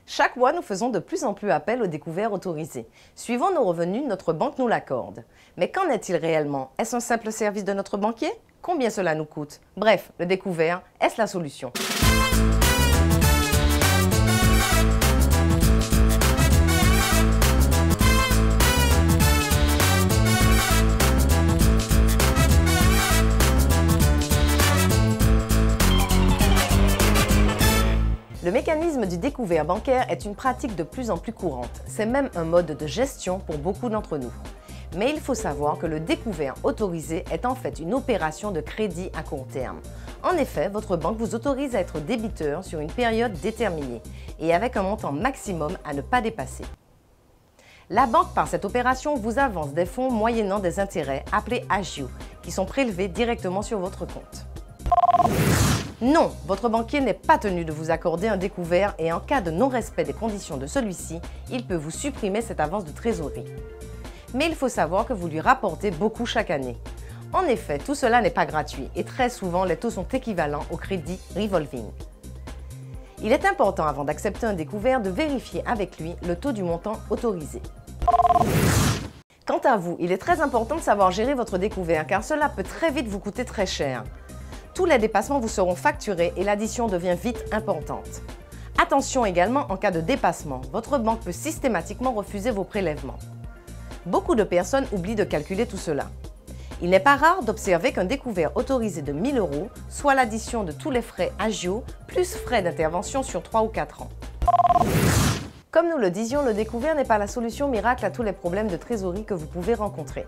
Chaque mois, nous faisons de plus en plus appel aux découverts autorisés. Suivant nos revenus, notre banque nous l'accorde. Mais qu'en est-il réellement? Est-ce un simple service de notre banquier? Combien cela nous coûte? Bref, le découvert, est-ce la solution? Le mécanisme du découvert bancaire est une pratique de plus en plus courante. C'est même un mode de gestion pour beaucoup d'entre nous. Mais il faut savoir que le découvert autorisé est en fait une opération de crédit à court terme. En effet, votre banque vous autorise à être débiteur sur une période déterminée et avec un montant maximum à ne pas dépasser. La banque, par cette opération, vous avance des fonds moyennant des intérêts appelés agio, qui sont prélevés directement sur votre compte. Non, votre banquier n'est pas tenu de vous accorder un découvert et en cas de non-respect des conditions de celui-ci, il peut vous supprimer cette avance de trésorerie. Mais il faut savoir que vous lui rapportez beaucoup chaque année. En effet, tout cela n'est pas gratuit et très souvent les taux sont équivalents au crédit revolving. Il est important avant d'accepter un découvert de vérifier avec lui le taux du montant autorisé. Quant à vous, il est très important de savoir gérer votre découvert car cela peut très vite vous coûter très cher. Tous les dépassements vous seront facturés et l'addition devient vite importante. Attention également en cas de dépassement, votre banque peut systématiquement refuser vos prélèvements. Beaucoup de personnes oublient de calculer tout cela. Il n'est pas rare d'observer qu'un découvert autorisé de 1 000 €, soit l'addition de tous les frais agio plus frais d'intervention sur 3 ou 4 ans. Comme nous le disions, le découvert n'est pas la solution miracle à tous les problèmes de trésorerie que vous pouvez rencontrer.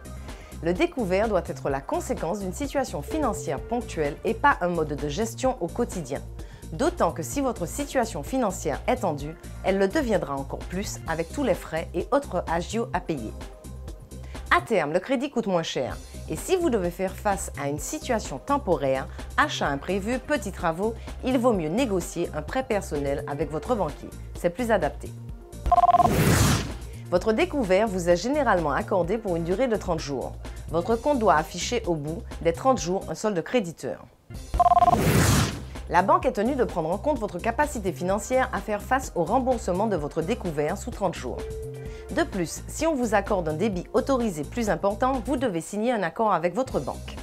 Le découvert doit être la conséquence d'une situation financière ponctuelle et pas un mode de gestion au quotidien. D'autant que si votre situation financière est tendue, elle le deviendra encore plus avec tous les frais et autres agios à payer. À terme, le crédit coûte moins cher. Et si vous devez faire face à une situation temporaire, achat imprévu, petits travaux, il vaut mieux négocier un prêt personnel avec votre banquier. C'est plus adapté. Votre découvert vous est généralement accordé pour une durée de 30 jours. Votre compte doit afficher au bout des 30 jours un solde créditeur. La banque est tenue de prendre en compte votre capacité financière à faire face au remboursement de votre découvert sous 30 jours. De plus, si on vous accorde un débit autorisé plus important, vous devez signer un accord avec votre banque.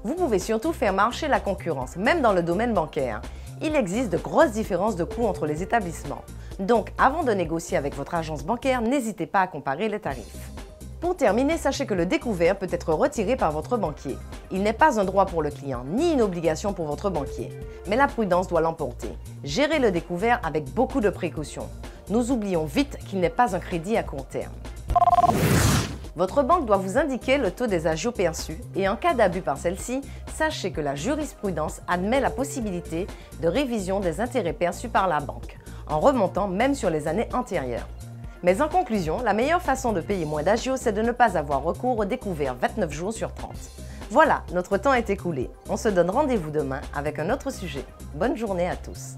Vous pouvez surtout faire marcher la concurrence, même dans le domaine bancaire. Il existe de grosses différences de coûts entre les établissements. Donc, avant de négocier avec votre agence bancaire, n'hésitez pas à comparer les tarifs. Pour terminer, sachez que le découvert peut être retiré par votre banquier. Il n'est pas un droit pour le client, ni une obligation pour votre banquier. Mais la prudence doit l'emporter. Gérez le découvert avec beaucoup de précautions. Nous oublions vite qu'il n'est pas un crédit à court terme. Votre banque doit vous indiquer le taux des agios perçus et en cas d'abus par celle-ci, sachez que la jurisprudence admet la possibilité de révision des intérêts perçus par la banque, en remontant même sur les années antérieures. Mais en conclusion, la meilleure façon de payer moins d'agios, c'est de ne pas avoir recours au découvert 29 jours sur 30. Voilà, notre temps est écoulé. On se donne rendez-vous demain avec un autre sujet. Bonne journée à tous.